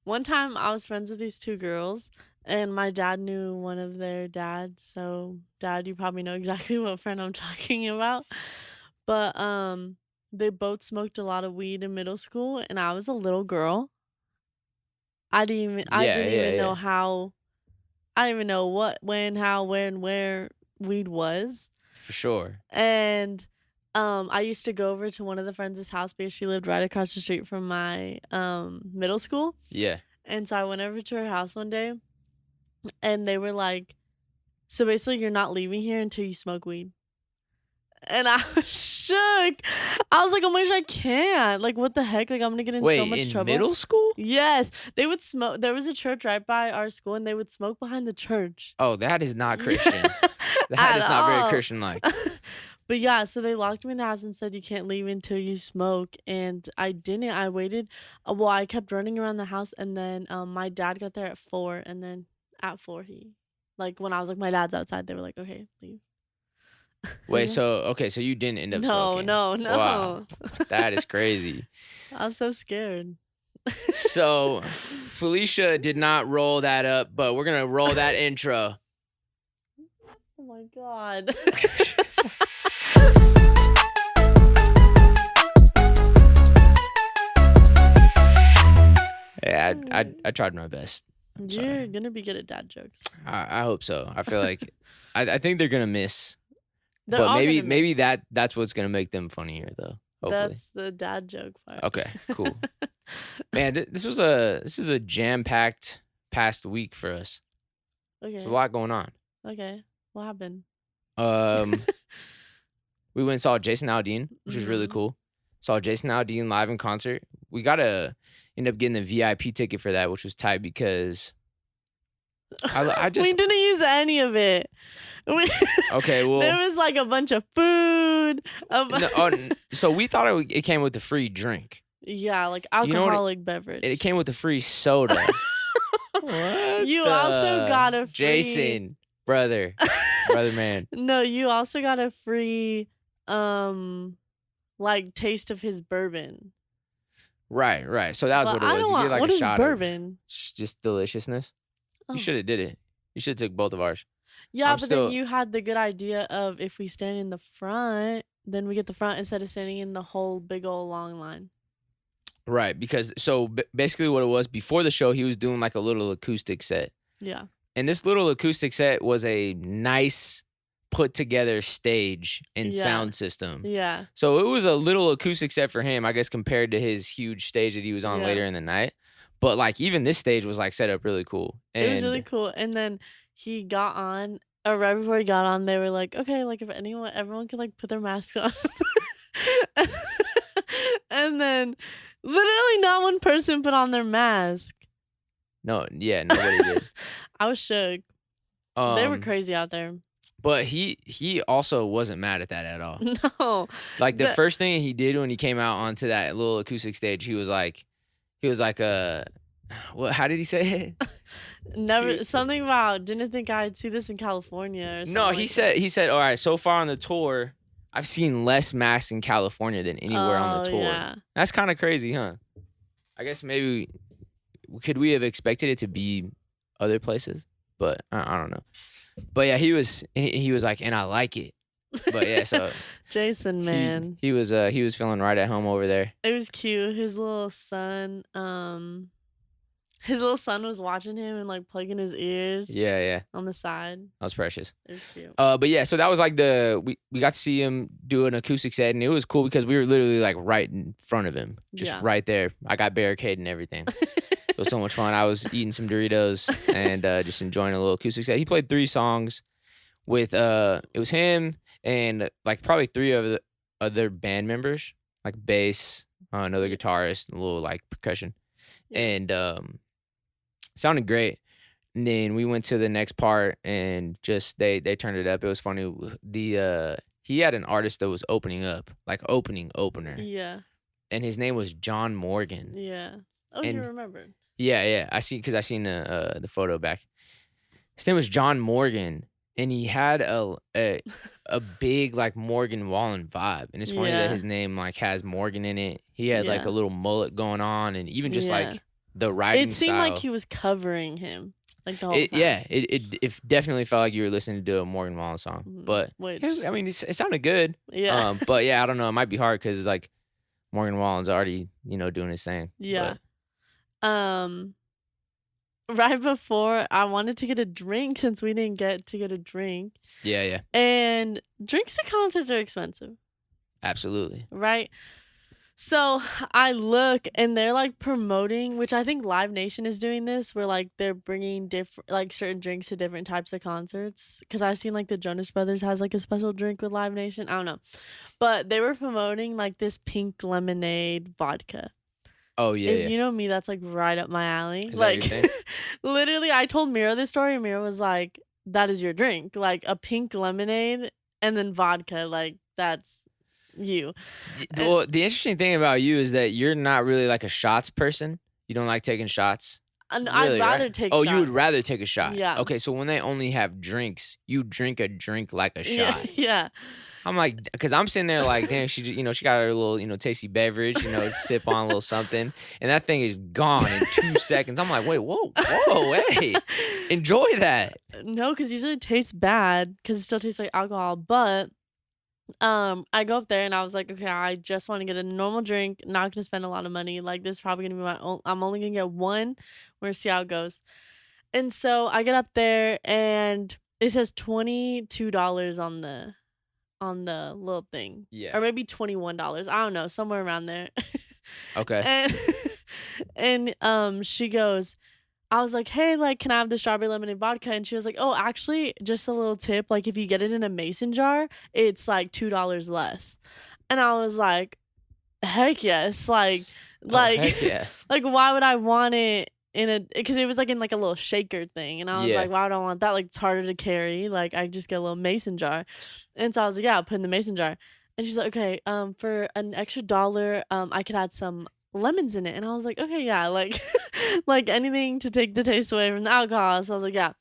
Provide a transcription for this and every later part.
One time I was friends with these two girls, and my dad knew one of their dads. So, dad, you probably know exactly what friend I'm talking about. But they both smoked a lot of weed in middle school, and I was a little girl. I Yeah, didn't yeah, even know yeah, how I didn't even know what, when, how, where, and where weed was. for sure. And I used to go over to one of the friends' house because she lived right across the street from my middle school. Yeah. And so I went over to her house one day, and they were like, "So basically, you're not leaving here until you smoke weed." And I was shook. I was like, "Oh my gosh, I can't! Like, what the heck? Like, I'm gonna get in so Wait, much in trouble." middle school? Yes, they would smoke. There was a church right by our school, and they would smoke behind the church. Oh, that is not Yeah, Christian. That at is not very all. Christian-like. But yeah, so they locked me in the house and said you can't leave until you smoke, and I didn't. I waited. Well, I kept running around the house, and then my dad got there at 4, and then at 4 like when I was like, my dad's outside, they were like, okay, leave. Wait, Yeah. okay, so you didn't end up No, smoking. no, Wow. no. That is crazy. I was so scared. So, Felicia did not roll that up, but we're gonna roll that intro. Oh my god. Yeah, I tried my best. I'm You're sorry. gonna be good at dad jokes. I hope so. I feel like I think they're gonna miss, They're but all maybe gonna miss. that's what's gonna make them funnier though. Hopefully. That's the dad joke part. Okay, cool. Man, this is a jam-packed past week for us. There's a Okay. lot going on. Okay. What happened? Um, we went and saw Jason Aldean, which was really Mhm. cool. Saw Jason Aldean live in concert. We gotta end up getting the VIP ticket for that, which was tight because I We just didn't use any of it. We okay. there Well, was, like, a bunch of food, a bu no, so we thought it came with the free drink. Yeah, like, You know what? alcoholic It beverage. came with the free soda. What You also the got a free Jason, brother man. No, you also got a free, um, like, taste of his bourbon. Right, right. So that was But what it I was. don't You get want like a what is shot of bourbon? just deliciousness. You Oh. should have did it. You should have took both of ours. Yeah, I'm but then still you had the good idea of if we stand in the front, then we get the front instead of standing in the whole big old long line. right because so basically what it was before the show, he was doing like a little acoustic set, Yeah. and this little acoustic set was a nice put together stage and Yeah. sound system. Yeah. So it was a little acoustic set for him, I guess, compared to his huge stage that he was on Yeah. later in the night. But like even this stage was like set up really cool, It was really and cool, and then he got on or right before he got on, they were like, "Okay, like, if everyone could, like, put their masks on." And then literally not one person put on their mask. no, yeah, nobody did. I was shook. They were Um, crazy out there. but he also wasn't mad at that at all. No. Like the The first thing he did when he came out onto that little acoustic stage, he was like, what? How did he say it? Never He- something about didn't think I'd see this in California or no, something like that. he said, all right. So far on the tour, I've seen less masks in California than anywhere on the Oh, tour. yeah. That's kind of crazy, huh? I guess maybe could we have expected it to be other places, but I don't know. But yeah, he was like, and I like it. But yeah, so Jason, man. he was feeling right at home over there. It was cute. His little son was watching him and, like, plugging his ears Yeah, yeah, on the side. that was precious. It was cute. But yeah, so that was like we got to see him do an acoustic set, and it was cool because we were literally like right in front of him, just Yeah. right there. I got barricade and everything. It was so much fun. I was eating some Doritos and just enjoying a little acoustic set. He played 3 songs with it was him and like probably 3 of the other band members, like bass, another guitarist, and a little like percussion, Yeah. and sounded great. And then we went to the next part and just they turned it up. It was funny. He had an artist that was opening up, like opener, Yeah. and his name was John Morgan. Yeah. Oh, you And remembered. yeah, I see because I seen the photo back. His name was John Morgan, and he had a big like Morgan Wallen vibe. And it's funny that Yeah. his name like has Morgan in it. He had like Yeah. a little mullet going on, and even just Yeah. like the It writing seemed like style. he was covering him, like, the whole It time. yeah, it definitely felt like you were listening to a Morgan Wallen song, Mhm. but yeah, Which I mean, it sounded good. yeah. But yeah, I don't know, it might be hard because like Morgan Wallen's already, doing his thing, Yeah. but Um, right before I wanted to get a drink since we didn't get to get a drink, yeah, yeah, and drinks at concerts are expensive, absolutely. right? So I look and they're like promoting, which I think Live Nation is doing this, where like they're bringing different, like certain drinks to different types of concerts. Cause I've seen like the Jonas Brothers has like a special drink with Live Nation. I don't know. But they were promoting like this pink lemonade vodka. Oh, yeah, If yeah. you know me, that's like right up my alley. Is that Like your thing? literally, I told Mira this story, and Mira was like, that is your drink. Like a pink lemonade and then vodka. Like that's you. And Well, the interesting thing about you is that you're not really like a shots person. You don't like taking shots? and I'd Really, right? rather take Oh, you would shots. rather take a shot. Yeah. Okay, so when they only have drinks, you drink a drink like a Yeah, shot. yeah. I'm like, because I'm sitting there like, damn, she got her little, tasty beverage, sip on a little something, and that thing is gone in 2 seconds. I'm like, wait, whoa, hey, enjoy that. No, because usually it tastes bad because it still tastes like alcohol. But I go up there and I was like, okay, I just want to get a normal drink, not gonna spend a lot of money. Like this is probably gonna be my own. I'm only gonna get one. We're gonna see how it goes. And so I get up there and it says $22 on the little thing. Yeah. Or maybe $21. I don't know, somewhere around there. Okay. And she goes, I was like, "Hey, like, can I have the strawberry lemonade vodka?" And she was like, "Oh, actually, just a little tip, like if you get it in a mason jar, it's like $2 less." And I was like, "Heck yes." Oh, Like heck yeah. like why would I want it in a because it was like in like a little shaker thing, and I was Yeah. like, "Why would I want that? Like it's harder to carry. Like I just get a little mason jar." And so I was like, "Yeah, I'll put in the mason jar." And she's like, "Okay, for an extra dollar, I could add some lemons in it." And I was like, "Okay, yeah, like like anything to take the taste away from the alcohol." So I was like, "Yeah."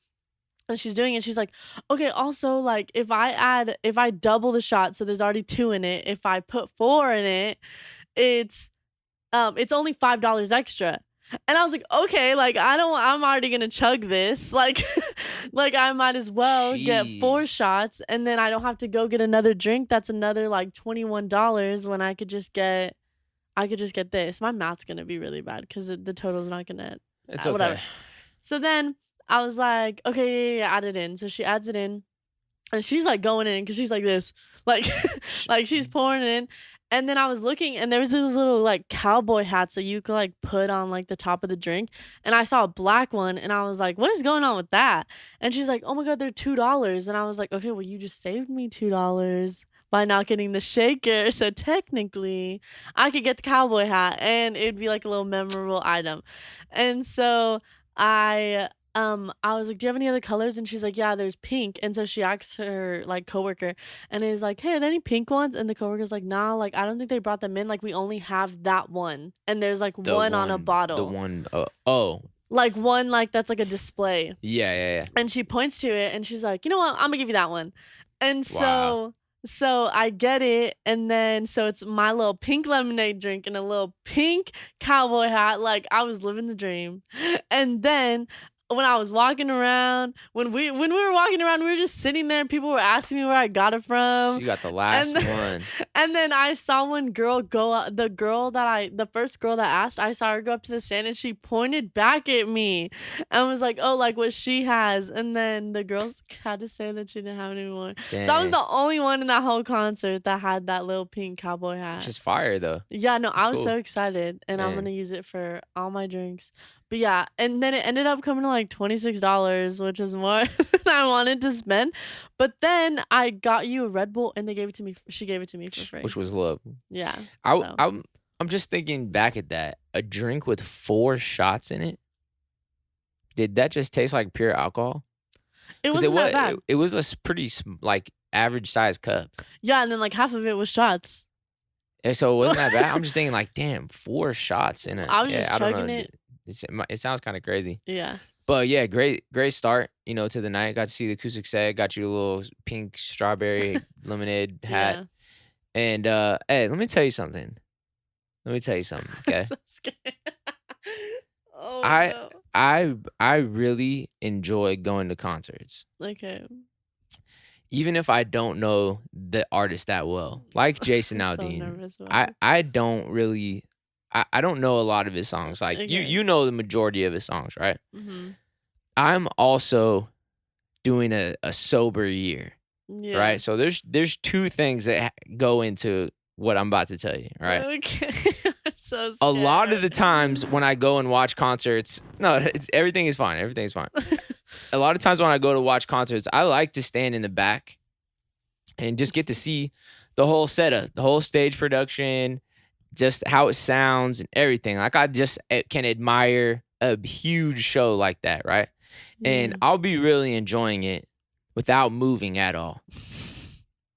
And she's doing it. She's like, "Okay, also like if I double the shot, so there's already two in it, if I put four in it, it's it's only $5 extra." And I was like, "Okay, like I'm already gonna chug this. Like like I might as well get four Jeez. shots and then I don't have to go get another drink. That's another like $21 when I could just get this." My math's gonna be really bad because the total's not gonna It's whatever. okay. So then I was like, "Okay, yeah, add it in." So she adds it in, and she's like going in because she's like this, like like she's pouring it in. And then I was looking, and there was these little like cowboy hats that you could like put on like the top of the drink. And I saw a black one, and I was like, "What is going on with that?" And she's like, "Oh my god, they're $2." And I was like, "Okay, well you just saved me $2 by not getting the shaker. So technically, I could get the cowboy hat, and it'd be like a little memorable item." And so I was like, "Do you have any other colors?" And she's like, "Yeah, there's pink." And so she asks her like coworker and is like, "Hey, are there any pink ones?" And the coworker's like, "Nah, like I don't think they brought them in. Like we only have that one." And there's like one on a The bottle. one, oh, Like one like that's like a display. yeah, yeah, yeah. And she points to it and she's like, "You know what? I'm gonna give you that one." And Wow. so I get it, and then so it's my little pink lemonade drink and a little pink cowboy hat. Like I was living the dream. And then when I was walking around, when we were walking around, we were just sitting there and people were asking me where I got it from. You got the last And then, one. and then I saw one girl go up, the first girl that asked, I saw her go up to the stand and she pointed back at me and was like, "Oh, like what she has." And then the girls had to say that she didn't have any more. So I was Dang. the only one in that whole concert that had that little pink cowboy It's hat. just fire though. Yeah, no, It's I was cool. so excited and I'm Man. gonna use it for all my drinks. But yeah, and then it ended up coming to like $26, which is more than I wanted to spend. But then I got you a Red Bull and they gave it to me. She gave it to me for free. Which was love. Yeah. I So I'm just thinking back at that. A drink with 4 shots in it? Did that just taste like pure alcohol? it 'Cause wasn't that bad. it was a pretty like average size cup. Yeah, and then like half of it was shots. And so it wasn't that bad. I'm just thinking like, damn, 4 shots in a I was yeah, just I don't chugging know. it. It sounds kind of crazy. Yeah. But yeah, great start, to the night. Got to see the acoustic set, got you a little pink strawberry lemonade hat. Yeah. And hey, let me tell you something. Okay? So scared. Oh, I no. I really enjoy going to concerts, Okay. even if I don't know the artist that well. Like Jason I'm so Aldean, nervous about I it. I don't really I don't know a lot of his songs. Like Okay. you know the majority of his songs, right? Mhm. I'm also doing a sober year, Yeah. right? So there's two things that go into what I'm about to tell you, right? Okay. I'm so A lot of the scared. times when I go and watch concerts, no, it's everything is fine. Everything is fine. A lot of times when I go to watch concerts, I like to stand in the back and just get to see the whole setup, the whole stage production, just how it sounds and everything. Like I just can admire a huge show like that, right? And Yeah. I'll be really enjoying it without moving at all.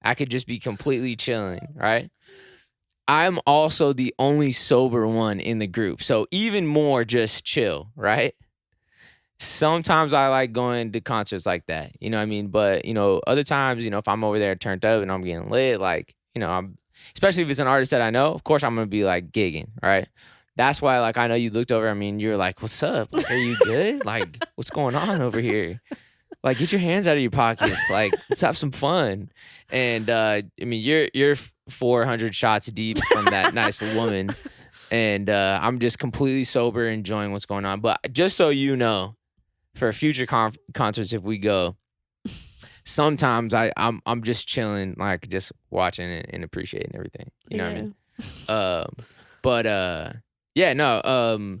I could just be completely chilling, right? I'm also the only sober one in the group. So even more just chill, right? Sometimes I like going to concerts like that. You know what I mean? But, other times, if I'm over there turned up and I'm getting lit, like, I'm especially if it's an artist that I know, of course I'm gonna be like gigging, right? That's why like I know you looked over at me and you're like, "What's up? Like, are you good? Like, what's going on over here? Like, get your hands out of your pockets. Like, let's have some fun." And I mean, you're 400 shots deep from that nice woman, and I'm just completely sober, enjoying what's going on. But just so you know, for future concerts, if we go, sometimes I'm just chilling, like just watching it and appreciating everything. You know what I Yeah. mean? But yeah, no.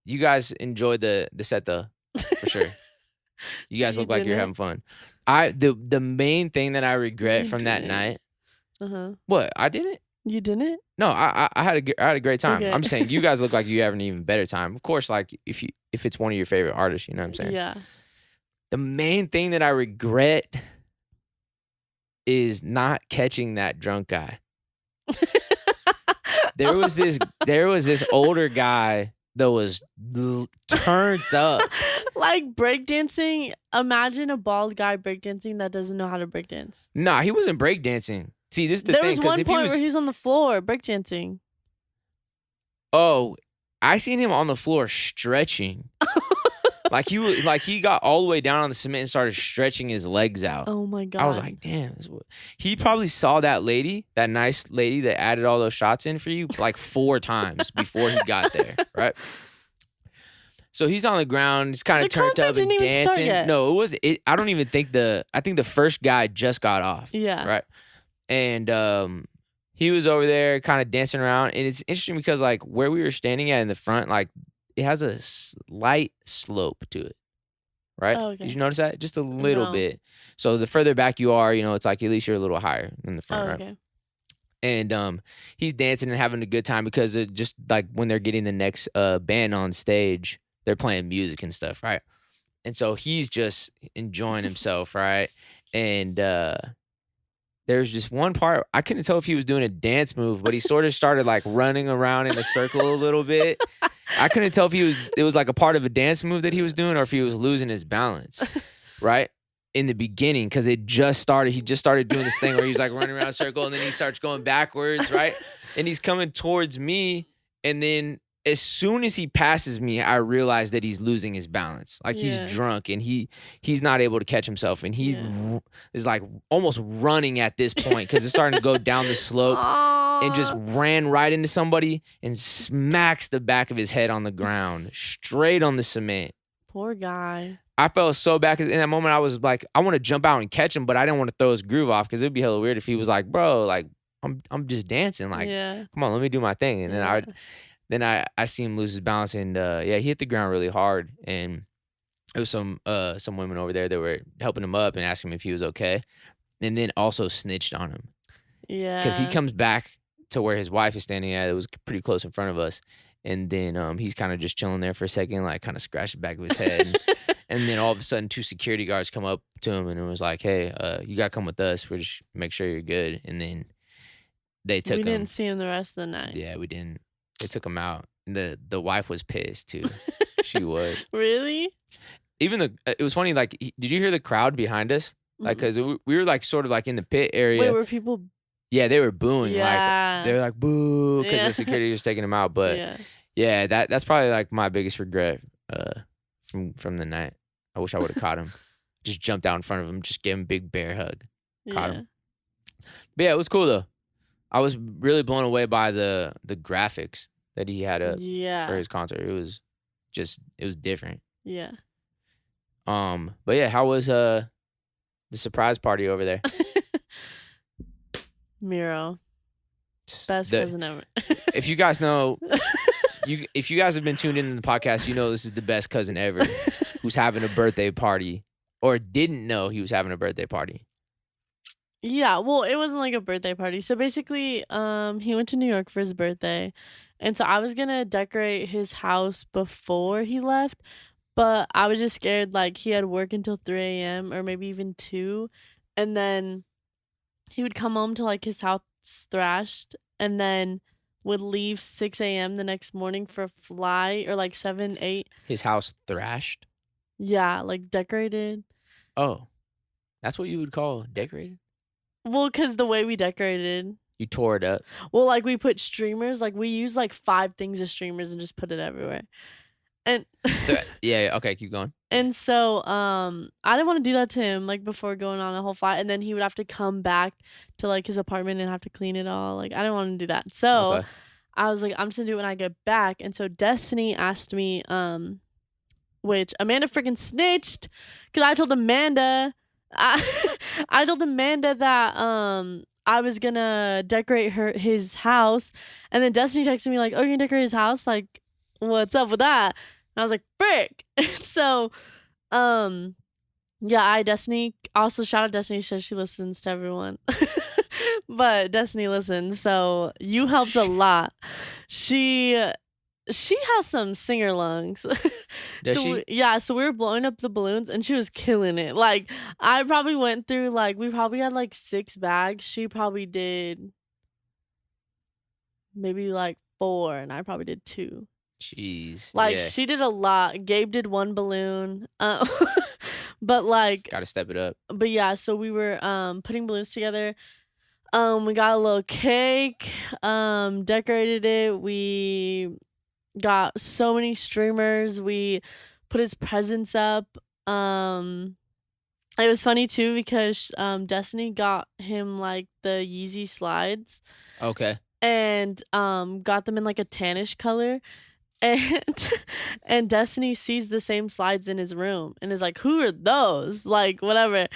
You guys enjoyed the set though, for sure. You guys You look like you're didn't? having fun. The main thing that I regret You from that didn't. night, Uh-huh. what I didn't. You didn't? No, I had a great time. Okay. I'm saying you guys look like you have an even better time. Of course, like if it's one of your favorite artists, you know what I'm saying? Yeah. The main thing that I regret is not catching that drunk guy. There was this older guy that was turned up. Like breakdancing. Imagine a bald guy breakdancing that doesn't know how to breakdance. Nah, he wasn't breakdancing. See, this is the There thing, was because one if he point was, where he was on the floor breakdancing. oh, I seen him on the floor stretching. Like he got all the way down on the cement and started stretching his legs out. Oh my I was god. like, damn. He probably saw that lady, that nice lady that added all those shots in for you, like 4 times before he got there, right? So he's on the ground, he's kind The of turned concert up and didn't even start dancing. yet. No, it was it. I don't even think I think the first guy just got off, Yeah. right? And he was over there kind of dancing around, and it's interesting because like where we were standing at in the front, like it has a slight slope to it. Right? Oh, Did okay. you notice that? Just a little No. bit. So the further back you are, it's like at least you're a little higher in the front, Oh, right? okay. And he's dancing and having a good time because it just like when they're getting the next band on stage, they're playing music and stuff, right? And so he's just enjoying himself, right? And there's just one part I couldn't tell if he was doing a dance move, but he sort of started like running around in a circle a little bit. I couldn't tell if it was like a part of a dance move that he was doing or if he was losing his balance, right? In the beginning, because he just started doing this thing where he's like running around a circle and then he starts going backwards, right? And he's coming towards me, and then as soon as he passes me, I realize that he's losing his balance. Like he's Yeah. drunk and he's not able to catch himself, and he Yeah. is like almost running at this point because it's starting to go down the slope. And just ran right into somebody and smacks the back of his head on the ground, straight on the cement. Poor guy. I felt so bad 'cause in that moment I was like, I want to jump out and catch him, but I didn't want to throw his groove off because it'd be hella weird if he was like, bro, like I'm just dancing, like Yeah. come on, let me do my thing. And Yeah. then I see him lose his balance, and yeah, he hit the ground really hard, and there was some women over there that were helping him up and asking him if he was okay, and then also snitched on him because he Yeah. comes back to where his wife is standing at. It was pretty close in front of us. And then he's kind of just chilling there for a second, like kind of scratched the back of his head. And then all of a sudden, 2 security guards come up to him and it was like, hey, you got to come with us. We're just make sure you're good. And then they took We him. didn't see him the rest of the night. Yeah, we didn't. They took him out. And the wife was pissed too. She was. Really? Even it was funny. Like, did you hear the crowd behind us? Like, Mm. because we were like sort of like in the pit area. Wait, were people? Yeah, they were booing. Yeah. Like they were like boo because Yeah. the security was taking him out. But Yeah. Yeah, that's probably like my biggest regret from the night. I wish I would have caught him. Just jumped out in front of him, just gave him a big bear hug. Caught Yeah. him. But yeah, it was cool though. I was really blown away by the graphics that he had up for Yeah. his concert. It was different. Yeah. But yeah, how was the surprise party over there? Miro. Best The cousin ever. If you guys know, if you guys have been tuned into the podcast, you know this is the best cousin ever who's having a birthday party or didn't know he was having a birthday party. Yeah, well, it wasn't like a birthday party. So basically, he went to New York for his birthday. And so I was gonna decorate his house before he left, but I was just scared like he had work until 3 a.m. or maybe even 2. And then he would come home to like his house thrashed and then would leave 6 a.m. the next morning for a flight or like 7, 8. His house thrashed. Yeah, like decorated. Oh, that's what you would call decorated? Well, because the way we decorated. You tore it up. Well, like we put streamers, like we used like 5 things of streamers and just put it everywhere. And Yeah, okay, keep going. and so I didn't want to do that to him like before going on a whole flight, and then he would have to come back to like his apartment and have to clean it all. Like I didn't want to do that. So Okay. I was like, I'm just gonna do it when I get back. And so Destiny asked me, which Amanda freaking snitched because I told Amanda I told Amanda that I was gonna decorate his house, and then Destiny texted me like, "Oh, you're gonna decorate his house? Like, what's up with that?" And I was like, "Frick!" So, yeah, Destiny also shout out Destiny, says she listens to everyone, but Destiny listens, so you helped a lot. She has some singer lungs. Does she? Yeah, so we were blowing up the balloons and she was killing it. Like I probably went through like we probably had like 6 bags. She probably did maybe like 4 and I probably did 2. Jeez. Like yeah. she did a lot. Gabe did 1 balloon. But like Gotta step it up. but yeah, so we were putting balloons together. We got a little cake, decorated it. We got so many streamers. We put his presents up. It was funny too because Destiny got him like the Yeezy slides Okay. and got them in like a tannish color. And and Destiny sees the same slides in his room and is like, "Who are those?" Like whatever.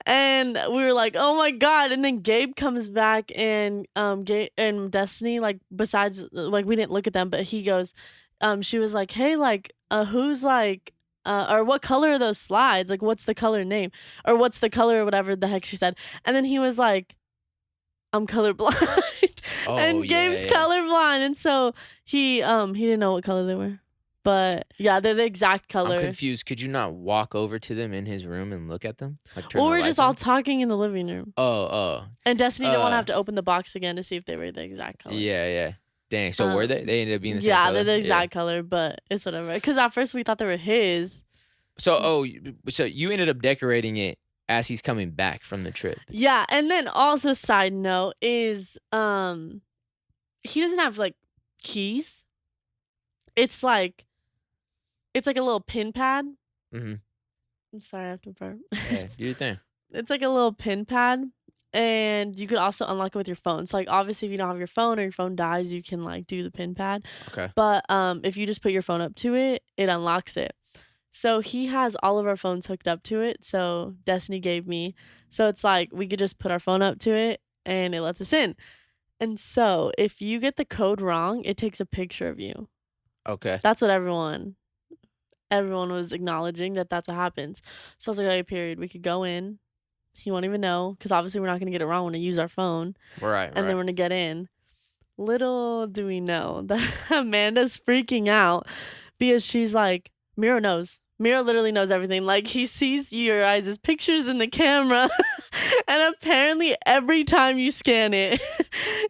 And we were like, "Oh my god!" And then Gabe comes back and Gabe and Destiny like besides like we didn't look at them, but he goes, she was like, "Hey, like who's like or what color are those slides? Like what's the color name or what's the color or whatever the heck she said." And then he was like, "I'm colorblind." Oh, And Gabe's yeah. colorblind, and so he didn't know what color they were, but yeah, they're the exact color. I'm confused. Could you not walk over to them in his room and look at them? Like turn Well, the we were lights just all on? talking in the living room, Oh. and Destiny didn't want to Uh, have to open the box again to see if they were the exact color. Yeah. Dang. So were they? They ended up being the same Yeah, color? they're the exact color, but it's whatever. Because at first we thought they were his. So you ended up decorating it as he's coming back from the trip. Yeah, and then also side note is he doesn't have like keys. It's like a little pin pad. Mm-hmm. I'm sorry, I have to burp. Yeah, do your thing. It's like a little pin pad, and you could also unlock it with your phone. So like obviously if you don't have your phone or your phone dies, you can like do the pin pad. Okay. But if you just put your phone up to it, it unlocks it. So he has all of our phones hooked up to it. So Destiny gave me. So it's like we could just put our phone up to it and it lets us in. And so if you get the code wrong, it takes a picture of you. Okay. That's what everyone was acknowledging that's what happens. So I was like, okay, period. We could go in. He won't even know because obviously we're not going to get it wrong when we use our phone. Right. And then we're going to get in. Little do we know that Amanda's freaking out because she's like, Mira knows. Mira literally knows everything. Like he sees your guys' pictures in the camera. And apparently every time you scan it,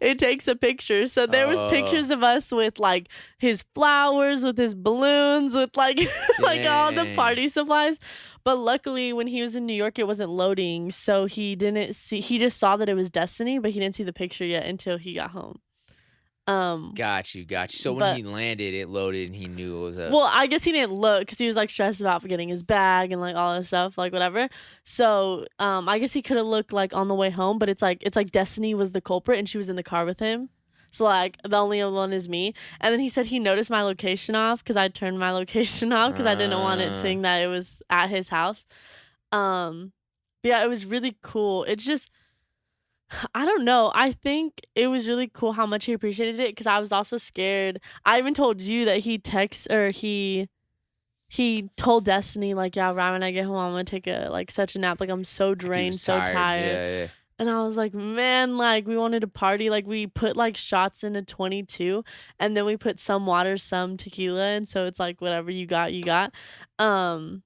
it takes a picture. So there was pictures of us with like his flowers, with his balloons, with like like all the party supplies. But luckily when he was in New York, it wasn't loading. So he just saw that it was Destiny, but he didn't see the picture yet until he got home. Got you, got you. So when But he landed, it loaded and he knew it was up. well, I guess he didn't look because he was like stressed about forgetting his bag and like all this stuff, like whatever. So I guess he could have looked like on the way home, but it's like Destiny was the culprit and she was in the car with him. So like the only one is me. And then he said he noticed my location off because I turned my location off because I didn't want it Uh, saying that it was at his house. But yeah, it was really cool. It's just I don't know. I think it was really cool how much he appreciated it because I was also scared. I even told you that he told Destiny like, yeah, right when I get home, I'm gonna take a like such a nap. Like I'm so like he drained, was so tired. tired. Yeah, yeah. And I was like, man, like we wanted to party. Like we put like shots into 22 and then we put some water, some tequila. And so it's like whatever you got, you got. Um,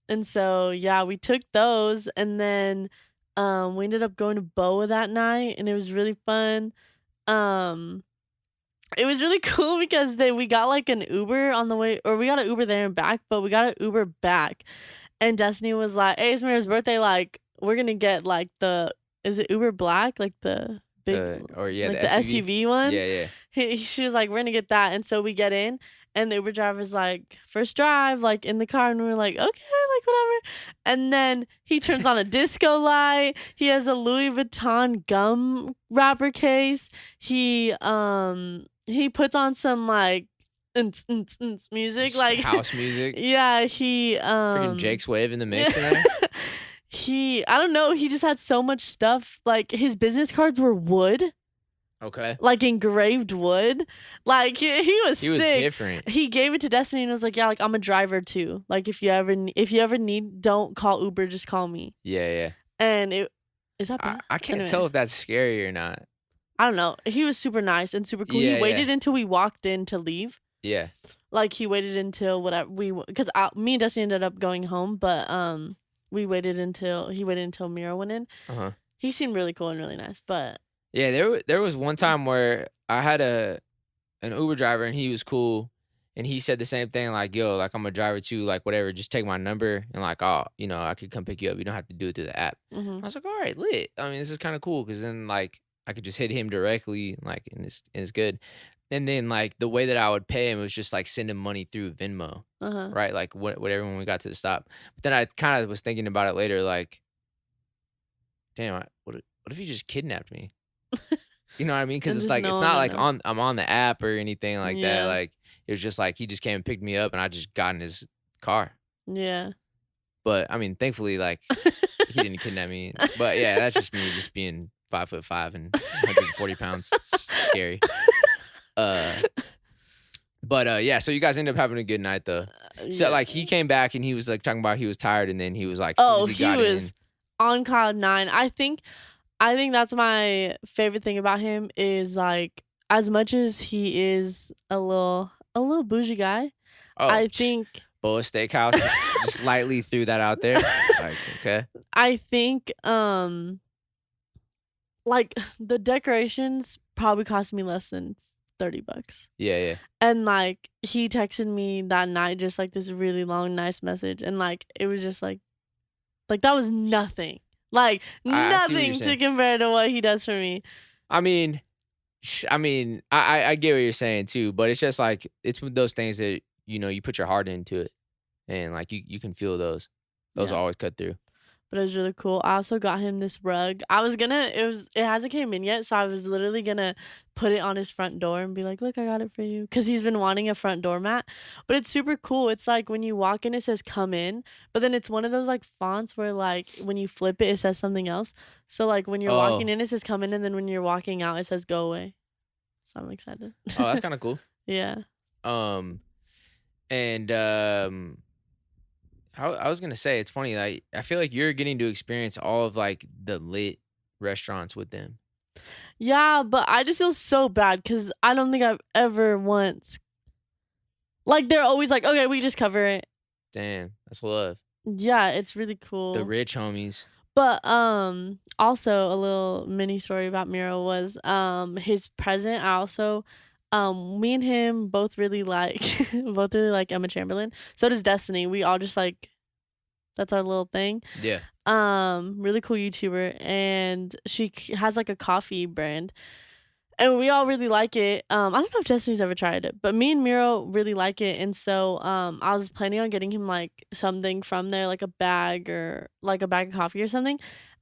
and so yeah, we took those and then we ended up going to Boa that night and it was really fun. Um it was really cool because we got like an Uber on the way or we got an Uber there and back, but we got an Uber back. And Destiny was like, "Hey, it's Mira's birthday, like we're gonna get like the is it Uber Black? Like the big like The the SUV. SUV one?" Yeah, yeah. She was like, "We're gonna get that." And so we get in and the Uber driver's like, "First drive," like in the car, and we're like, "Okay, like whatever." And then he turns on a disco light. He has a Louis Vuitton gum wrapper case. He puts on some like music Just like house music. yeah, he Freaking Jake's Wave in the mix in there. he I don't know, he just had so much stuff. Like his business cards were wood, Okay. like engraved wood. Like he was He was sick. different. He gave it to Destiny and was like, "Yeah, like I'm a driver too. Like if you ever need, don't call Uber, just call me." Yeah, yeah. And it is that bad? I can't Anyway, tell if that's scary or not. I don't know. He was super nice and super cool. He Yeah, yeah. waited until we walked in to leave. Yeah. Like he waited until whatever because me and Destiny ended up going home, but he waited until Mira went in. Uh-huh. He seemed really cool and really nice, but Yeah, there was one time where I had an Uber driver and he was cool and he said the same thing like, "Yo, like I'm a driver too, like whatever, just take my number and like, oh, I could come pick you up. You don't have to do it through the app." I mhm. was like, "All right, lit. I mean, this is kind of cool cuz then like I could just hit him directly like and it's good." And then like the way that I would pay him was just like send him money through Venmo, Uh-huh. right? Like whatever when we got to the stop. But then I kind of was thinking about it later like, damn, what if he just kidnapped me? You know what I mean? Because And it's just like no it's one not would like know. I'm on the app or anything like that. Yeah. Like it was just like he just came and picked me up, and I just got in his car. Yeah. But I mean, thankfully, like he didn't kidnap me. But yeah, that's just me, just being 5'5" and 140 pounds. It's scary. Uh, but yeah, so you guys ended up having a good night though. So Yeah. like he came back and he was like talking about he was tired, and then he was like, as soon Oh, as he he got was in, on cloud nine. I think that's my favorite thing about him is like as much as he is a little bougie guy, oh, I think Boa Steakhouse, just lightly threw that out there. Like, okay, I think like the decorations probably cost me less than $30. yeah, yeah. And like he texted me that night just like this really long nice message and like it was just like that was nothing. Like I see what you're nothing to saying. compare to what he does for me. I mean, I get what you're saying too, but it's just like it's one of those things that you put your heart into it, and like you can feel those. Those Yeah. always cut through. But it was really cool. I also got him this rug. I was gonna it hasn't came in yet, so I was literally gonna put it on his front door and be like, "Look, I got it for you." Cuz he's been wanting a front door mat. But it's super cool. It's like when you walk in it says "come in," but then it's one of those like fonts where like when you flip it it says something else. So like when you're walking Oh, in it says "come in" and then when you're walking out it says "go away." So I'm excited. oh, that's kind of cool. Yeah. Um, and I was gonna say it's funny. Like I feel like you're getting to experience all of like the lit restaurants with them. Yeah, but I just feel so bad cuz I don't think I've ever once like they're always like, "Okay, we just cover it." Damn, that's love. Yeah, it's really The cool. rich homies. But also a little mini story about Miro was his present. I also me and him both really like both really like Emma Chamberlain. So does Destiny. We all just like that's our little thing. Yeah. Really cool YouTuber and she has like a coffee brand and we all really like it. I don't know if Destiny's ever tried it, but me and Miro really like it, and so I was planning on getting him like something from there, like a bag or like a bag of coffee or something.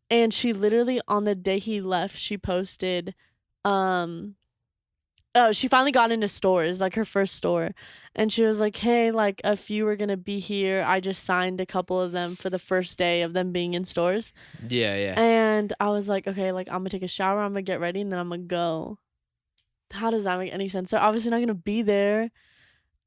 And she literally on the day he left, she posted, um, oh, she finally got into stores, like her first store, and she was like, "Hey, like a few are gonna be here. I just signed a couple of them for the first day of them being in stores." Yeah, yeah. And I was like, "Okay, like I'm gonna take a shower, I'm gonna get ready, and then I'm gonna go." How does that make any sense? They're obviously not gonna be there.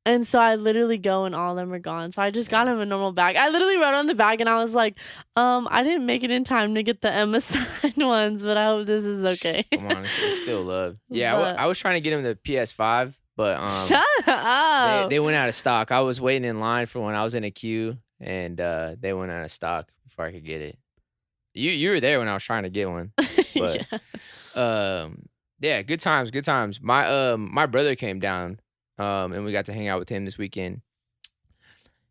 And so I literally go and all of them are gone. So I just got Yeah. him a normal bag. I literally wrote on the bag and I was like, I didn't make it in time to get the Emma signed ones, but I hope this is okay. Come on, it's still love. Yeah, But I was trying to get him the PS5, but shut up. they went out of stock. I was waiting in line for when I was in a queue, and they went out of stock before I could get it. You were there when I was trying to get one, but Yeah. um, yeah, good times, good times. My brother came down, and we got to hang out with him this weekend.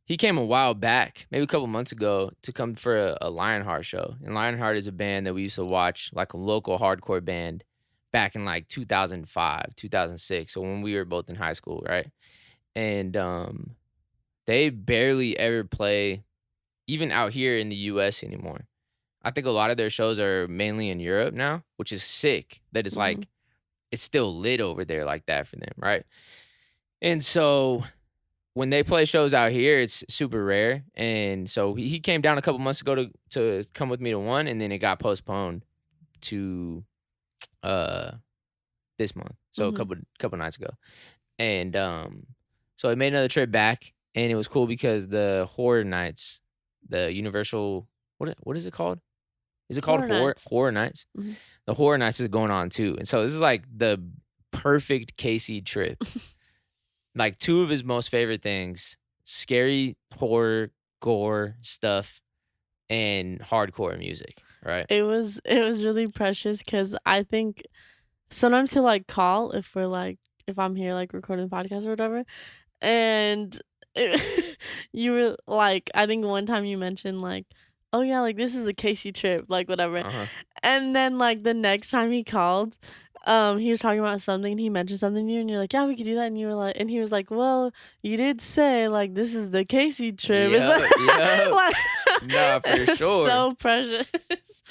He came a while back, maybe a couple months ago, to come for a Lionheart show. And Lionheart is a band that we used to watch, like a local hardcore band, back in like 2005, 2006. So when we were both in high school, right? And they barely ever play, even out here in the U.S. anymore. I think a lot of their shows are mainly in Europe now, which is sick. That it's Mhm. like it's still lit over there like that for them, right? And so when they play shows out here, it's super rare. And so he came down a couple months ago to come with me to one, and then it got postponed to uh this month. So a Mhm. couple nights ago. And so I made another trip back, and it was cool because the horror nights, the Universal, what is it called? Is it called Horror Nights. horror nights? Mhm. The horror nights is going on too. And so this is like the perfect Casey trip. Like two of his most favorite things: scary horror, gore stuff, and hardcore music, right? It was really precious because I think sometimes he'll like call if we're like if I'm here like recording the podcast or whatever. And it, you were like, I think one time you mentioned like, oh yeah, like this is a Casey trip, like whatever. Uh-huh. And then like the next time he called, he was talking about something and he mentioned something to you and you're like, yeah, we could do that. And you were like, and he was like, well, you did say like this is the Casey trip. It's Yep, yep. like, Nah, for it's sure. so precious.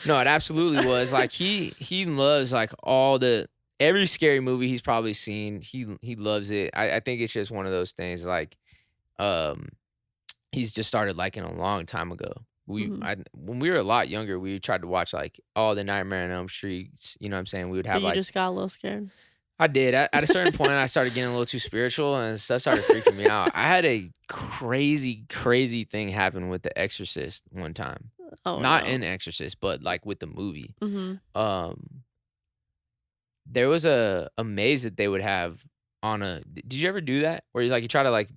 No, it absolutely was. Like he loves like all the every scary movie he's probably seen. He loves it. I think it's just one of those things like um he's just started liking a long time ago. Mhm. When we were a lot younger, we tried to watch like all the Nightmare on Elm Streets. You know what I'm saying? We would But have you like just got a little scared. I did. At a certain point, I started getting a little too spiritual, and stuff started freaking me out. I had a crazy, crazy thing happen with The Exorcist one time. Oh Not no. in Exorcist, but like with the movie. Mhm. Um, there was a maze that they would have on a. Did you ever do that? Where you try to like you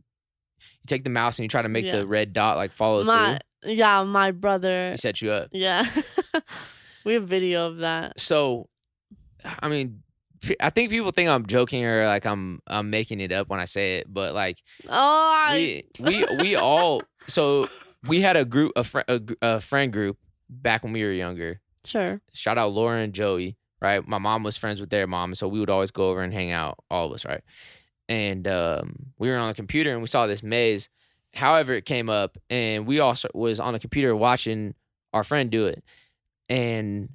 take the mouse and you try to make Yeah. the red dot like follow through? My brother. He set you up. Yeah. We have video of that. So, I mean, I think people think I'm joking or like I'm making it up when I say it, but like Oh, I we all so we had a group a friend group back when we were younger. Sure. Shout out Laura and Joey, right? My mom was friends with their mom, so we would always go over and hang out, all of us, right? And we were on the computer and we saw this maze. However, it came up and we also was on the computer watching our friend do it, and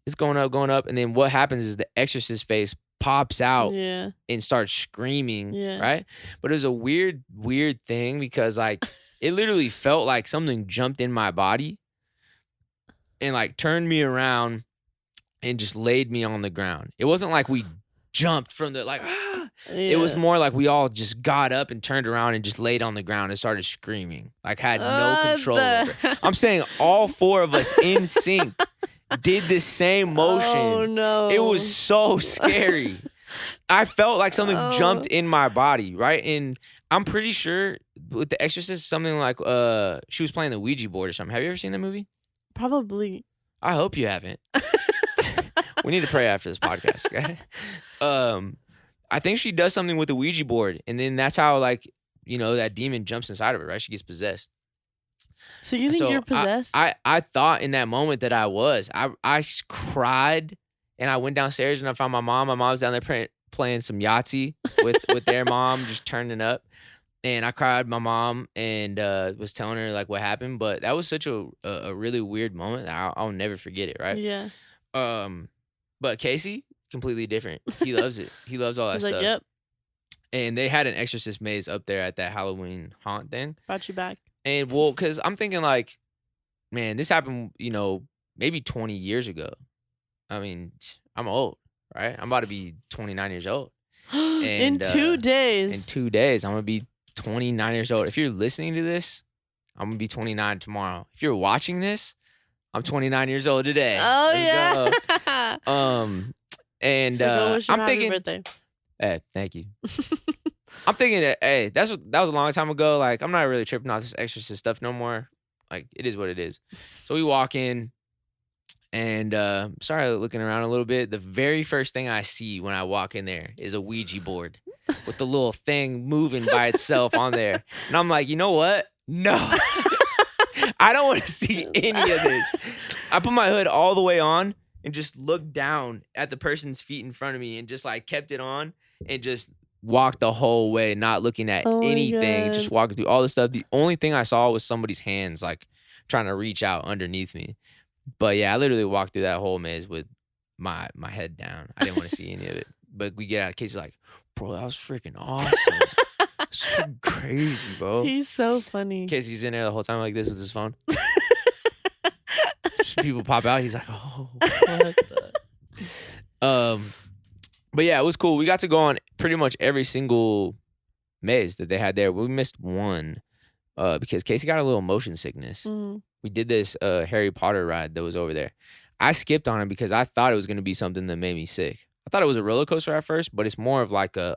it's going up, and then what happens is the exorcist face pops out Yeah. and starts screaming, Yeah. right? But it was a weird, weird thing because like it literally felt like something jumped in my body and like turned me around and just laid me on the ground. It wasn't like we jumped from the like it was Yeah. more like we all just got up and turned around and just laid on the ground and started screaming. Like had no control over it. I'm saying all four of us in sync did the same motion. Oh no. It was so scary. I felt like something Oh. jumped in my body, right? And I'm pretty sure with The Exorcist, something like she was playing the Ouija board or something. Have you ever seen that movie? Probably. I hope you haven't. We need to pray after this podcast, okay? I think she does something with the Ouija board, and then that's how like that demon jumps inside of her, right? She gets possessed. So you think So you're possessed? I thought in that moment that I was. I cried and I went downstairs and I found my mom. My mom's down there playing some Yahtzee with their mom, just turning up. And I cried my mom and was telling her like what happened. But that was such a really weird moment. That I'll never forget it. Right. Yeah. Um, but Casey, completely different. He loves it. He loves all that He's like, stuff. "Yep, And they had an Exorcist maze up there at that Halloween haunt thing. brought you back." And well, because I'm thinking like, man, this happened, maybe 20 years ago. I mean, I'm old, right? I'm about to be 29 years old. In And 2 days. in 2 days, I'm gonna be 29 years old. If you're listening to this, I'm gonna be 29 tomorrow. If you're watching this, I'm 29 years old today. Oh Let's yeah. go. And So go wish him I'm happy thinking, birthday. hey, thank you. I'm thinking that, hey, that was a long time ago. Like, I'm not really tripping off this Exorcist stuff no more. Like, it is what it is. So we walk in, and sorry, looking around a little bit. The very first thing I see when I walk in there is a Ouija board with the little thing moving by itself on there. And I'm like, you know what? No. I don't want to see any of this. I put my hood all the way on and just looked down at the person's feet in front of me and just like kept it on and just walked the whole way, not looking at Oh my anything, just God. walking through all this stuff. The only thing I saw was somebody's hands like trying to reach out underneath me. But yeah, I literally walked through that whole maze with my head down. I didn't want to see any of it. But we get out, Casey's like, bro, that was freaking awesome. It's freaking crazy, bro. He's so funny. Casey's in there the whole time like this with his phone. People pop out. He's like, oh, what the? But yeah, it was cool. We got to go on pretty much every single maze that they had there. We missed one because Casey got a little motion sickness. Mhm. We did this Harry Potter ride that was over there. I skipped on it because I thought it was gonna be something that made me sick. I thought it was a roller coaster at first, but it's more of like a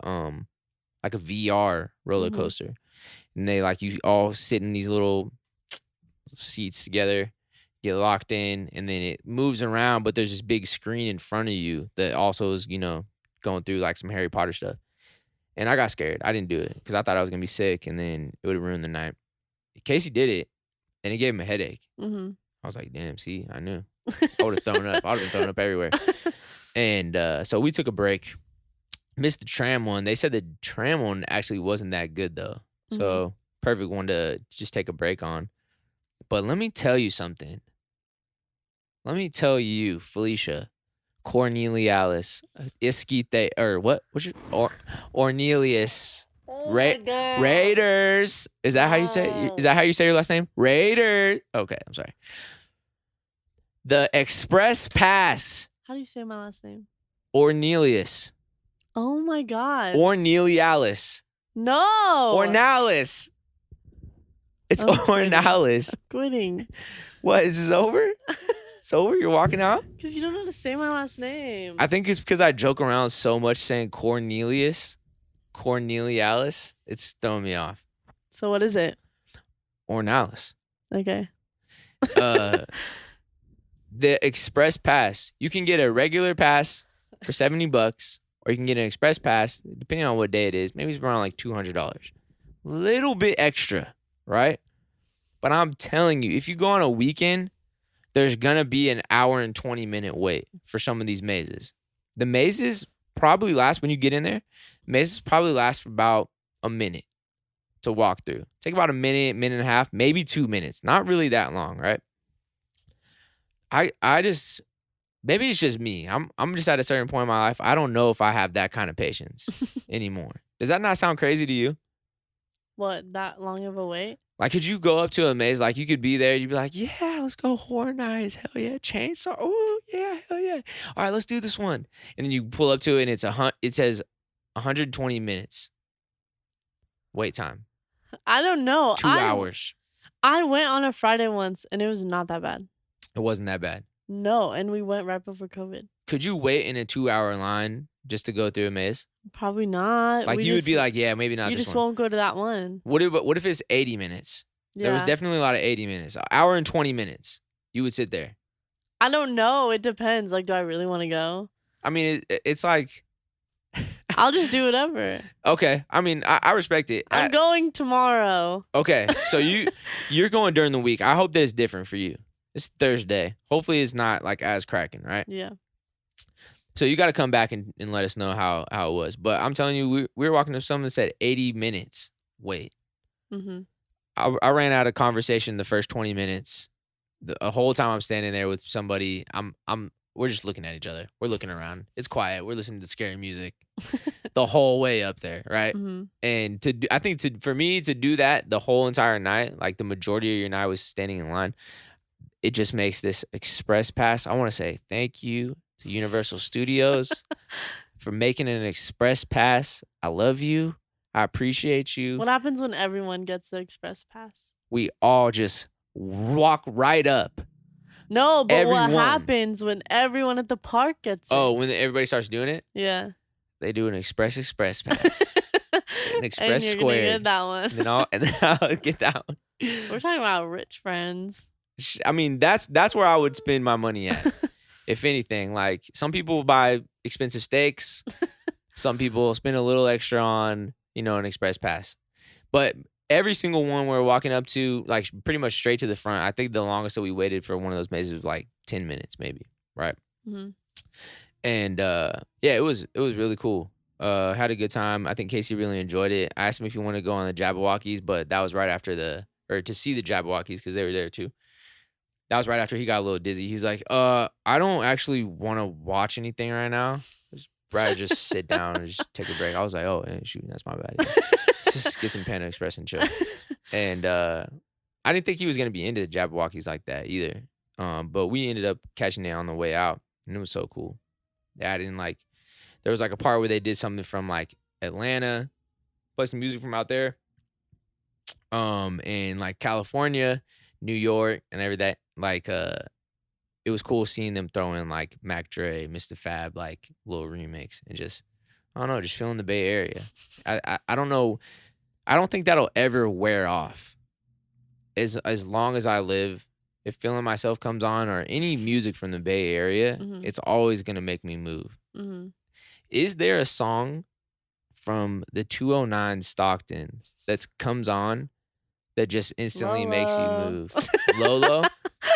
VR roller Mhm. coaster. And they like you all sit in these little seats together, get locked in, and then it moves around, but there's this big screen in front of you that also is, going through like some Harry Potter stuff. And I got scared. I didn't do it because I thought I was gonna be sick and then it would have ruined the night. Casey did it and it gave him a headache. Mhm. I was like, damn, see, I knew. I would have thrown up. I would have been thrown up everywhere. And so we took a break. Missed the tram one. They said the tram one actually wasn't that good though. So perfect one to just take a break on. But let me tell you something. Let me tell you, Felicia, Cornelialis, Iskite, or what? What's your Ornelius? Oh my God. Raiders. Is that how you say? No. Is that how you say your last name? Raiders. Okay, I'm sorry. The Express Pass. How do you say my last name? Ornelius. Oh my God. Ornelialis. No. Ornalis. It's I'm quitting. Ornalis. Quitting. What? Is this over? It's over? You're walking out? Because you don't know how to say my last name. I think it's because I joke around so much saying Cornelius, Cornelialis. It's throwing me off. So what is it? Ornalis. Okay. The Express Pass. You can get a regular pass for $70, or you can get an Express Pass, depending on what day it is. Maybe it's around like $200. Little bit extra, right? But I'm telling you, if you go on a weekend, there's gonna be an hour and 20-minute wait for some of these mazes. The mazes probably last when you get in there. Mazes probably last for about a minute to walk through. Take about a minute, minute and a half, maybe 2 minutes. Not really that long, right? I just maybe it's just me. I'm just at a certain point in my life. I don't know if I have that kind of patience anymore. Does that not sound crazy to you? What, that long of a wait? Like, could you go up to a maze? Like, you could be there. You'd be like, yeah, let's go Horror Nights. Hell yeah. Chainsaw. Oh, yeah. Hell yeah. All right, let's do this one. And then you pull up to it, and it says 120 minutes wait time. I don't know. 2 hours. I went on a Friday once, and it was not that bad. It wasn't that bad. No, and we went right before COVID. Could you wait in a 2-hour line just to go through a maze? Probably not. Like, you would be like, yeah, maybe not you this just one. won't go to that one. What if it's 80 minutes? Yeah. There was definitely a lot of 80 minutes. An hour and 20 minutes. You would sit there. I don't know. It depends. Like, do I really want to go? I mean, it's like... I'll just do whatever. Okay. I mean, I respect it. I'm going tomorrow. Okay. So you're going during the week. I hope that it's different for you. It's Thursday. Hopefully it's not like as cracking, right? Yeah. So you got to come back and let us know how it was. But I'm telling you, we were walking up, someone said 80 minutes wait. Mhm. I ran out of conversation the first 20 minutes. The whole time I'm standing there with somebody, we're just looking at each other. We're looking around. It's quiet. We're listening to scary music the whole way up there, right? Mhm. And I think for me to do that the whole entire night, like the majority of your night was standing in line, it just makes this express pass. I want to say thank you to Universal Studios for making an express pass. I love you. I appreciate you. What happens when everyone gets the express pass? We all just walk right up. No, but what Everyone. happens when everyone at the park gets Oh, it? when everybody starts doing it, Yeah. they do an express pass. An And express you're gonna get squared. that one. And then I'll get that one. We're talking about rich friends. I mean, that's where I would spend my money at. If anything, like some people buy expensive steaks, some people spend a little extra on, an express pass. But every single one we're walking up to, like pretty much straight to the front. I think the longest that we waited for one of those mazes was like 10 minutes, maybe. Right. Mhm. And yeah, it was really cool. Had a good time. I think Casey really enjoyed it. I asked him if he wanted to go on the Jabberwockies, but that was right after or to see the Jabberwockies because they were there too. That was right after he got a little dizzy. He was like, I don't actually want to watch anything right now. I'd rather just sit down and just take a break. I was like, oh, shoot, that's my bad. Yeah. Let's just get some Panda Express and chill. And I didn't think he was going to be into the Jabberwockies like that either. But we ended up catching it on the way out, and it was so cool. They added in there was like a part where they did something from like Atlanta, play some music from out there, and like California, New York, and everything. Like it was cool seeing them throw in like Mac Dre, Mr. Fab, like little remix, and just I don't know, just feeling the Bay Area. I don't know. I don't think that'll ever wear off. As long as I live, if Feeling Myself comes on or any music from the Bay Area, Mhm. it's always gonna make me move. Mhm. Is there a song from the 209 Stockton that comes on that just instantly makes you Lolo. move? Lolo?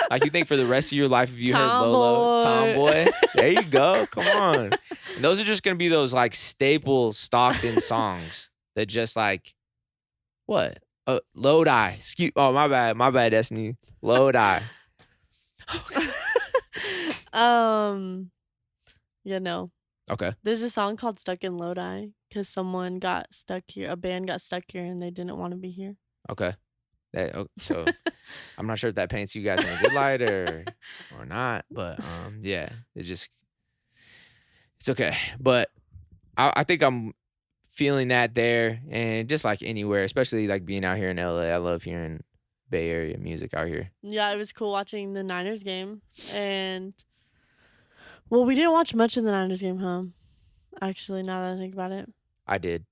Like you think for the rest of your life, if you heard Lolo, Tomboy. Tomboy, there you go. Come on. And those are just gonna be those like staple Stockton songs that just like what? Lodi. Oh, my bad, Destiny. Lodi. Yeah, no. Okay. There's a song called Stuck in Lodi because someone got stuck here. A band got stuck here and they didn't want to be here. Okay. So I'm not sure if that paints you guys in a good light or not, but yeah, it's okay. But I think I'm feeling that there, and just like anywhere, especially like being out here in LA. I love hearing Bay Area music out here. Yeah, it was cool watching the Niners game. And, well, we didn't watch much of the Niners game, huh? Actually, now that I think about it. I did.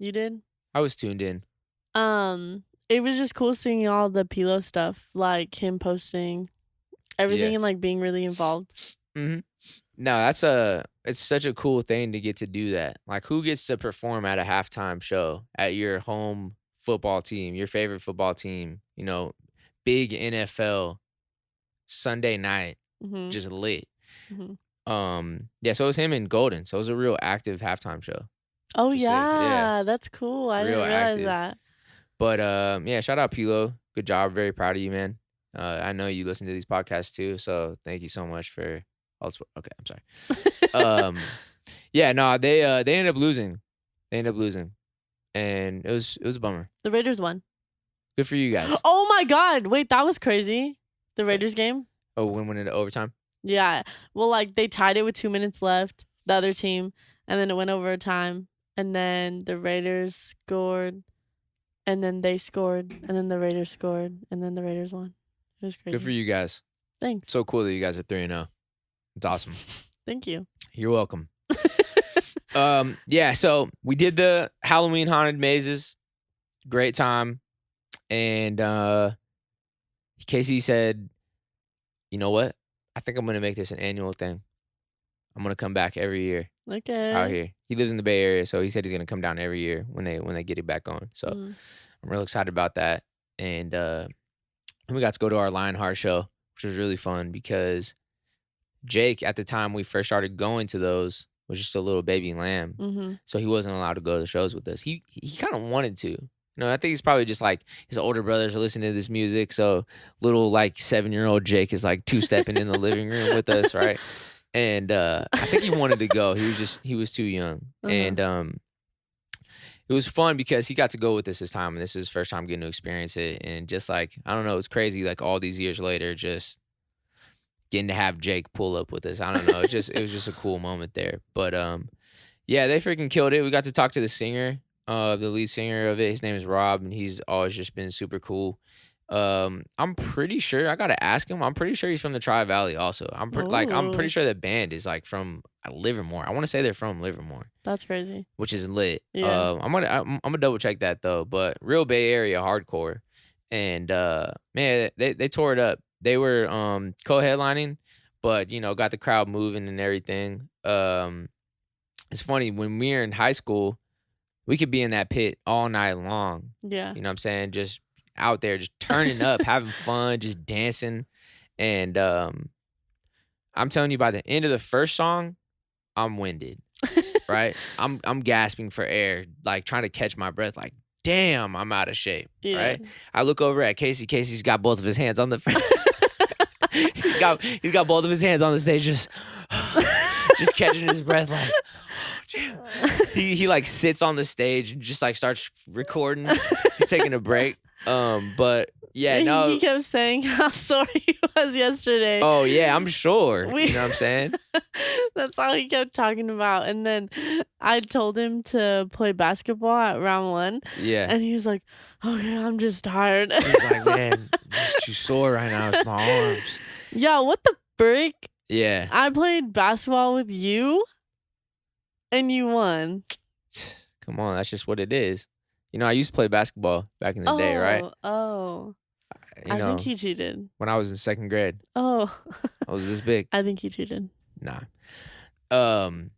You did? I was tuned in. It was just cool seeing all the Pilo stuff, like him posting everything Yeah. and like being really involved. Mm-hmm. No, it's such a cool thing to get to do that. Like, who gets to perform at a halftime show at your home football team, your favorite football team? Big NFL Sunday night, Mhm. just lit. Mhm. Yeah. So it was him and Golden. So it was a real active halftime show. Oh Just sick. Yeah, yeah, that's cool. I real didn't realize active. that. But yeah, shout out Pilo. Good job. Very proud of you, man. I know you listen to these podcasts too, so thank you so much for all this. Okay, I'm sorry. Yeah, no, they ended up losing. They ended up losing, and it was a bummer. The Raiders won. Good for you guys. Oh my god! Wait, that was crazy. The Raiders game. Oh, went into overtime. Yeah. Well, like they tied it with 2 minutes left. The other team, and then it went overtime, and then the Raiders scored, and then they scored, and then the Raiders scored, and then the Raiders won. It was crazy. Good for you guys. Thanks. So cool that you guys are 3-0. It's awesome. Thank you. You're welcome. Yeah, so we did the Halloween haunted mazes. Great time. And Casey said, you know what? I think I'm gonna make this an annual thing. I'm gonna come back every year out Okay. here. He lives in the Bay Area, so he said he's gonna come down every year when they get it back on. So Mhm. I'm real excited about that. And we got to go to our Lionheart show, which was really fun because Jake, at the time we first started going to those, was just a little baby lamb, Mhm. so he wasn't allowed to go to the shows with us. He kinda wanted to. You know, I think he's probably just like his older brothers are listening to this music, so little, like, 7-year-old Jake is, like, two-stepping in the living room with us, right? And, I think he wanted to go. He was too young, Uh-huh. and, it was fun because he got to go with us this time, and this is his first time getting to experience it, and just, like, I don't know, it's crazy, like, all these years later, just getting to have Jake pull up with us. I don't know, it was just a cool moment there, but, yeah, they freaking killed it. We got to talk to the singer, the lead singer of it. His name is Rob, and he's always just been super cool. I'm pretty sure I gotta ask him. I'm pretty sure he's from the Tri Valley. Also, I'm pretty Oh, sure the band is like from Livermore. I want to say they're from Livermore, that's crazy. which is lit. Yeah. I'm gonna double check that though. But real Bay Area hardcore, and man, they tore it up. They were co-headlining, but you know got the crowd moving and everything. It's funny when we were in high school, we could be in that pit all night long. Yeah. You know what I'm saying? Just out there, just turning up, having fun, just dancing. And I'm telling you, by the end of the first song, I'm winded, right? I'm gasping for air, like trying to catch my breath, like, damn, I'm out of shape. Yeah. Right. I look over at Casey. Casey's got both of his hands on the he's got both of his hands on the stage, just catching his breath, like, damn. He like sits on the stage and just like starts recording. He's taking a break. But yeah, He no. kept saying how sore he was yesterday. Oh yeah, I'm sure. We You know what I'm saying? That's all he kept talking about. And then I told him to play basketball at round 1, Yeah. and he was like, "Okay, I'm just tired." He's like, man, I'm just too sore right now. It's my arms. Yeah, what the frick? Yeah. I played basketball with you, and you won. Come on, that's just what it is. You know, I used to play basketball back in the day, right? Oh. You I think know, he cheated. when I was in second grade, Oh. I was this big. I think he cheated. Nah. Um,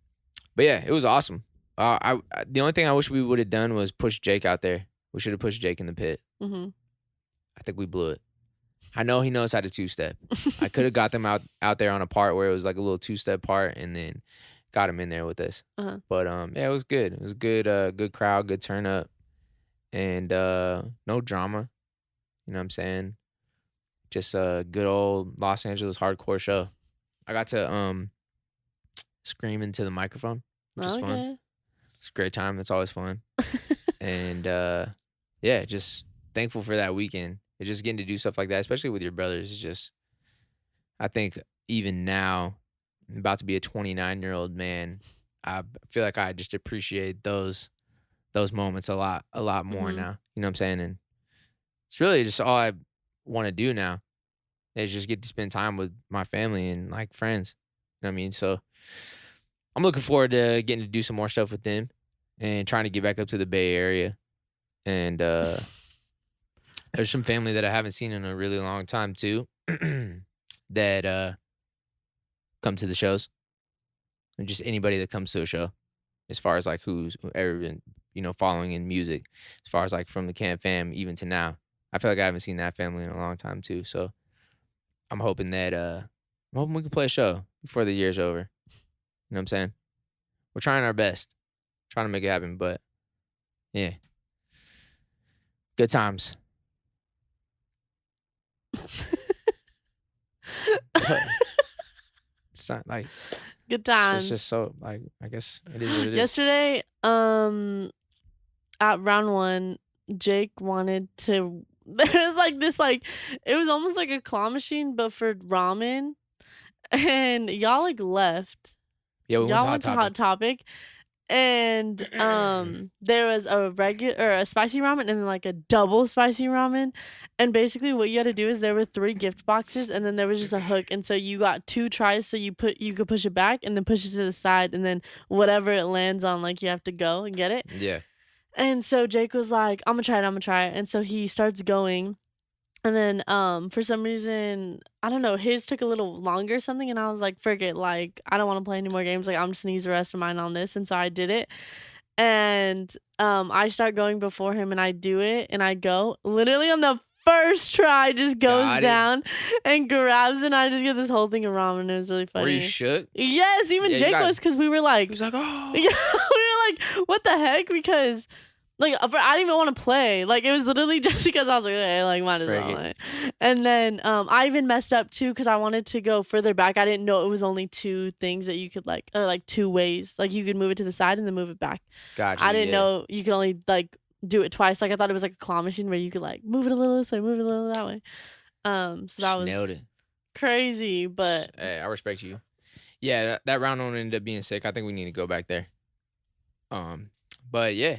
but yeah, it was awesome. The only thing I wish we would have done was push Jake out there. We should have pushed Jake in the pit. Mhm. I think we blew it. I know he knows how to two-step. I could have got them out there on a part where it was like a little two-step part, and then got him in there with us. Uh-huh. But yeah, it was good. It was good. Good crowd, good turn up, and no drama. You know what I'm saying? Just a good old Los Angeles hardcore show. I got to scream into the microphone, which is fun. Okay. It's a great time. It's always fun. And yeah, just thankful for that weekend. It's just getting to do stuff like that, especially with your brothers. It's just, I think even now, I'm about to be a 29-year-old man. I feel like I just appreciate those moments a lot more Mhm. now. You know what I'm saying? And it's really just all I want to do now is just get to spend time with my family and like friends. You know what I mean? So I'm looking forward to getting to do some more stuff with them and trying to get back up to the Bay Area. And there's some family that I haven't seen in a really long time too that come to the shows. And just anybody that comes to a show, as far as like who's ever been, you know, following in music, as far as like from the Camp fam even to now. I feel like I haven't seen that family in a long time too. So I'm hoping that I'm hoping we can play a show before the year's over. You know what I'm saying? We're trying our best, trying to make it happen, but yeah. Good times. But it's not like Good it's times. just so like I guess it is what it is. Yesterday, at round 1, Jake wanted to there was like this like it was almost like a claw machine but for ramen, and y'all like left. Yeah, we went to Y'all Hot went to Topic. Hot Topic, and there was a regular or a spicy ramen and then like a double spicy ramen, and basically what you had to do is there were 3 gift boxes and then there was just a hook, and so you got 2 tries, so you could push it back and then push it to the side, and then whatever it lands on, like, you have to go and get it. Yeah. And so Jake was like, I'm gonna try it, I'm gonna try it. And so he starts going. And then for some reason, I don't know, his took a little longer or something, and I was like, "Frick it, like, I don't wanna play any more games, like, I'm just gonna use the rest of mine on this," and so I did it, and, I start going before him, and I do it, and I go literally on the first try just goes Got it. down and grabs it, and I just get this whole thing of ramen. It was really funny. Were you shook? Yes, even Yeah, Jake was, because we were like, He was like, oh. yeah, we were like, what the heck? Because like I didn't even want to play. Like it was literally just because I was like, okay, like might as well. Like. And then I even messed up too because I wanted to go further back. I didn't know it was only 2 things that you could like 2 ways. Like you could move it to the side and then move it back. Gotcha. I didn't know you could only like do it twice. Like I thought it was like a claw machine where you could like move it a little this way, move it a little that way. So that was nailed it. Crazy, but hey, I respect you. Yeah, that round one ended up being sick. I think we need to go back there. But yeah,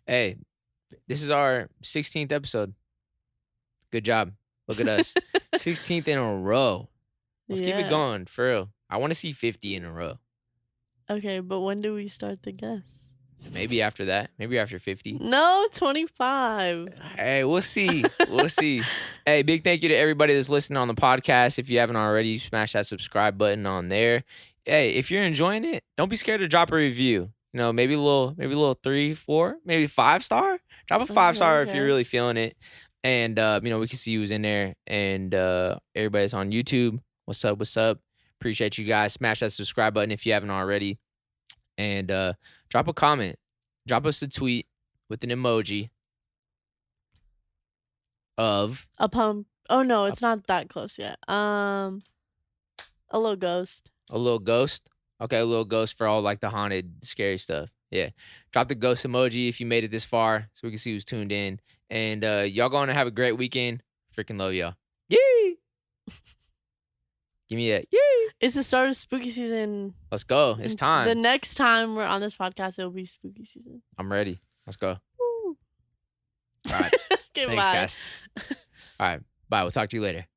hey, this is our 16th episode. Good job. Look at us, 16th in a row. Let's keep it going for real. I want to see 50 in a row. Okay, but when do we start the guess? Maybe after that. Maybe after 50. No, 25. Hey, we'll see. We'll see. Hey, big thank you to everybody that's listening on the podcast. If you haven't already, smash that subscribe button on there. Hey, if you're enjoying it, don't be scared to drop a review. You know, maybe a little 3, 4, maybe 5-star. Drop a 5-star if you're really feeling it. And we can see who's in there. And everybody's on YouTube. What's up? What's up? Appreciate you guys. Smash that subscribe button if you haven't already. And drop a comment. Drop us a tweet with an emoji of a pump. Oh no, it's not that close yet. A little ghost. A little ghost. Okay, a little ghost for all like the haunted, scary stuff. Yeah. Drop the ghost emoji if you made it this far so we can see who's tuned in. And y'all going to have a great weekend. Freaking love y'all. Yay! Give me a yay. It's the start of spooky season. Let's go. It's time. The next time we're on this podcast, it'll be spooky season. I'm ready. Let's go. Woo. All right. Okay, Thanks, bye. guys. All right. Bye. We'll talk to you later.